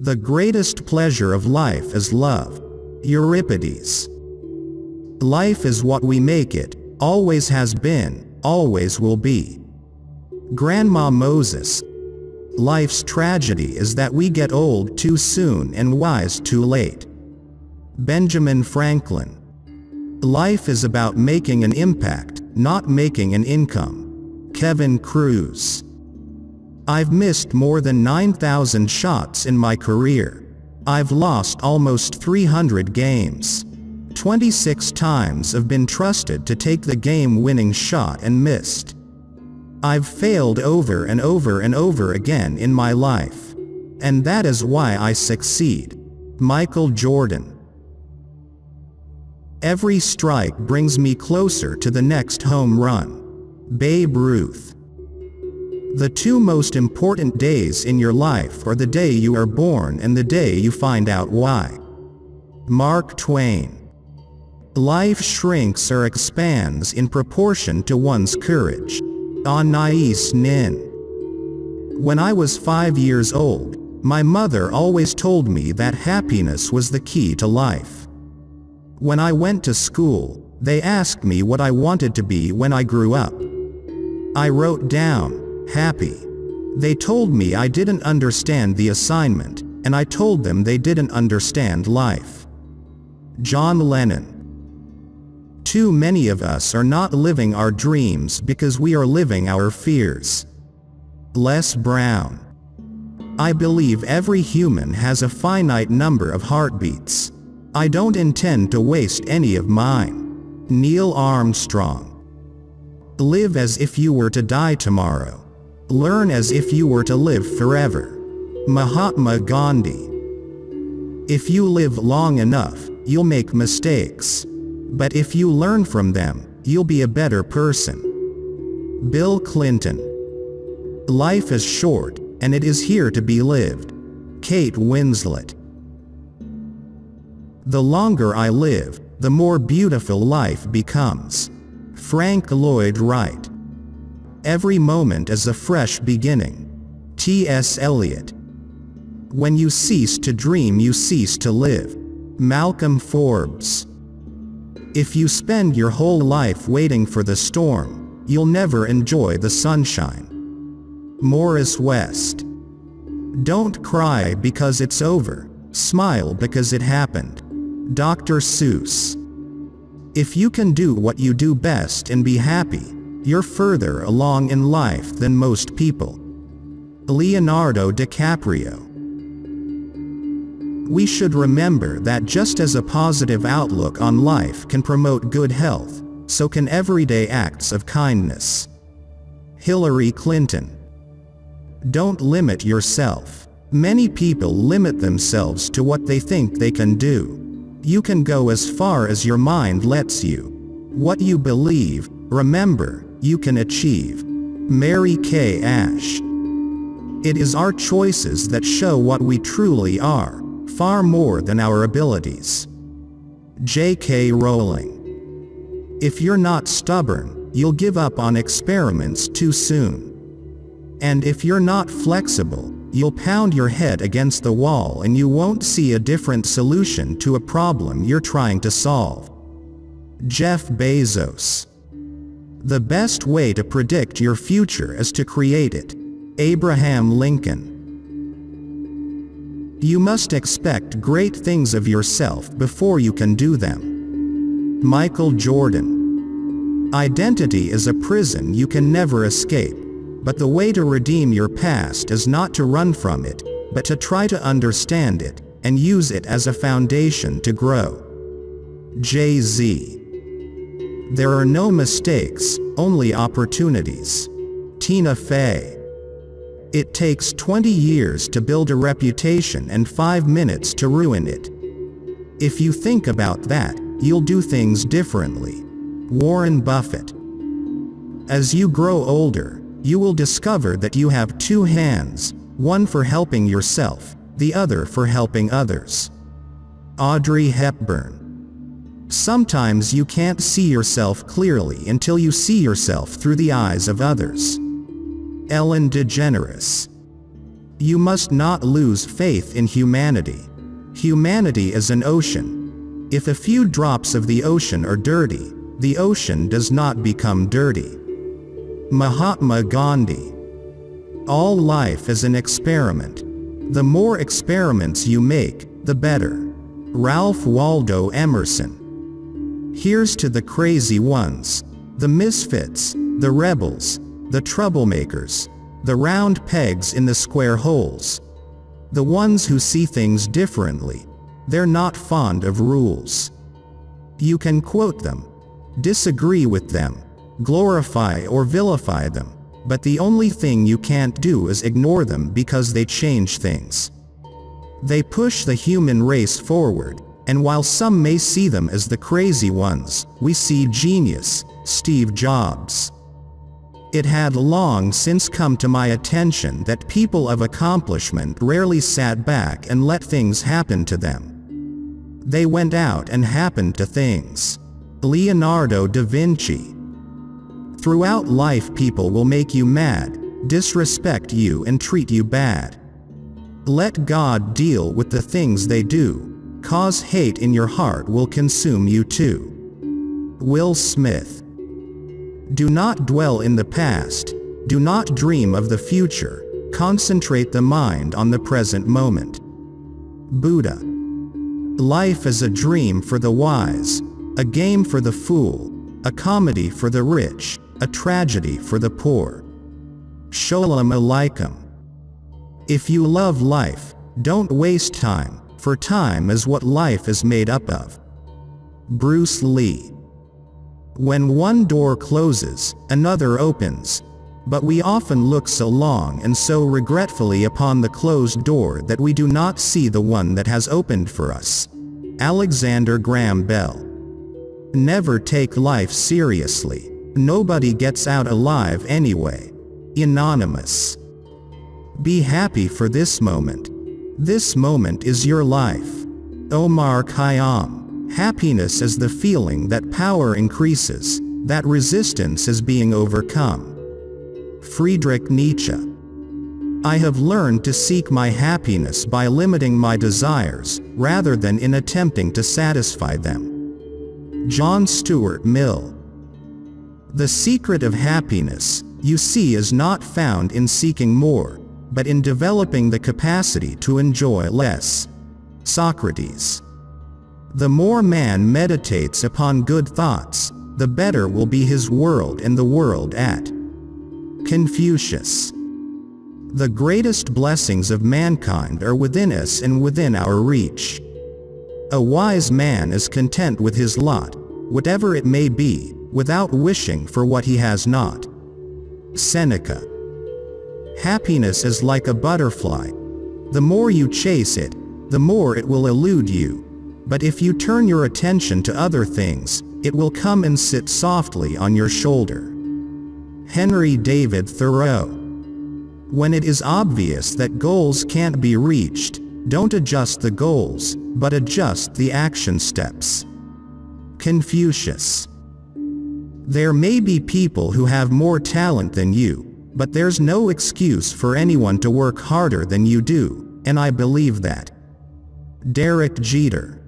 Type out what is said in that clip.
The greatest pleasure of life is love. Euripides. Life is what we make it, always has been, always will be. Grandma Moses. Life's tragedy is that we get old too soon and wise too late. Benjamin Franklin. Life is about making an impact, not making an income. Kevin Cruz. I've missed more than 9,000 shots in my career. I've lost almost 300 games. 26 times I've been trusted to take the game-winning shot and missed. I've failed over and over and over again in my life. And that is why I succeed. Michael Jordan. Every strike brings me closer to the next home run. Babe Ruth. The two most important days in your life are the day you are born and the day you find out why. Mark Twain. Life shrinks or expands in proportion to one's courage. Anais Nin. When I was 5 years old, my mother always told me that happiness was the key to life. When I went to school, they asked me what I wanted to be when I grew up. I wrote down, happy. They told me I didn't understand the assignment, and I told them they didn't understand life. John Lennon. Too many of us are not living our dreams because we are living our fears. Les Brown. I believe every human has a finite number of heartbeats. I don't intend to waste any of mine. Neil Armstrong. Live as if you were to die tomorrow. Learn as if you were to live forever. Mahatma Gandhi. If you live long enough, you'll make mistakes. But if you learn from them, you'll be a better person. Bill Clinton. Life is short, and it is here to be lived. Kate Winslet. The longer I live, the more beautiful life becomes. Frank Lloyd Wright. Every moment is a fresh beginning. T.S. Eliot. When you cease to dream, you cease to live. Malcolm Forbes. If you spend your whole life waiting for the storm, you'll never enjoy the sunshine. Morris West. Don't cry because it's over, smile because it happened. Dr. Seuss. If you can do what you do best and be happy, you're further along in life than most people. Leonardo Dicaprio. We should remember that just as a positive outlook on life can promote good health, so can everyday acts of kindness. Hillary Clinton. Don't limit yourself. Many people limit themselves to what they think they can do. You can go as far as your mind lets you. What you believe, remember, you can achieve. Mary Kay Ash. It is our choices that show what we truly are, far more than our abilities. J.K. Rowling. If you're not stubborn, you'll give up on experiments too soon. And if you're not flexible, you'll pound your head against the wall and you won't see a different solution to a problem you're trying to solve. Jeff Bezos. The best way to predict your future is to create it. Abraham Lincoln. You must expect great things of yourself before you can do them. Michael Jordan. Identity is a prison you can never escape, but the way to redeem your past is not to run from it, but to try to understand it, and use it as a foundation to grow. Jay-Z. There are no mistakes, only opportunities. Tina Fey. It takes 20 years to build a reputation and 5 minutes to ruin it. If you think about that, you'll do things differently. Warren Buffett. As you grow older, you will discover that you have two hands, one for helping yourself, the other for helping others. Audrey Hepburn. Sometimes you can't see yourself clearly until you see yourself through the eyes of others. Ellen DeGeneres. You must not lose faith in humanity. Humanity is an ocean. If a few drops of the ocean are dirty, the ocean does not become dirty. Mahatma Gandhi. All life is an experiment. The more experiments you make, the better. Ralph Waldo Emerson. Here's to the crazy ones, the misfits, the rebels, the troublemakers, the round pegs in the square holes. The ones who see things differently. They're not fond of rules. You can quote them, disagree with them, glorify or vilify them, but the only thing you can't do is ignore them because they change things. They push the human race forward, and while some may see them as the crazy ones, we see genius, Steve Jobs. It had long since come to my attention that people of accomplishment rarely sat back and let things happen to them. They went out and happened to things. Leonardo da Vinci. Throughout life people will make you mad, disrespect you and treat you bad. Let God deal with the things they do, cause hate in your heart will consume you too. Will Smith. Do not dwell in the past, do not dream of the future, concentrate the mind on the present moment. Buddha. Life is a dream for the wise, a game for the fool, a comedy for the rich, a tragedy for the poor. Sholem Aleichem. If you love life, don't waste time, for time is what life is made up of. Bruce Lee. When one door closes, another opens, but we often look so long and so regretfully upon the closed door that we do not see the one that has opened for us. Alexander Graham Bell. Never take life seriously. Nobody gets out alive anyway. Anonymous. Be happy for this moment. This moment is your life. Omar Khayyam. Happiness is the feeling that power increases, that resistance is being overcome. Friedrich Nietzsche. I have learned to seek my happiness by limiting my desires, rather than in attempting to satisfy them. John Stuart Mill. The secret of happiness, you see, is not found in seeking more, but in developing the capacity to enjoy less. Socrates. The more man meditates upon good thoughts, the better will be his world and the world at. Confucius. The greatest blessings of mankind are within us and within our reach. A wise man is content with his lot, whatever it may be, without wishing for what he has not. Seneca. Happiness is like a butterfly. The more you chase it, the more it will elude you. But if you turn your attention to other things, it will come and sit softly on your shoulder. Henry David Thoreau. When it is obvious that goals can't be reached, don't adjust the goals, but adjust the action steps. Confucius. There may be people who have more talent than you, but there's no excuse for anyone to work harder than you do, and I believe that. Derek Jeter.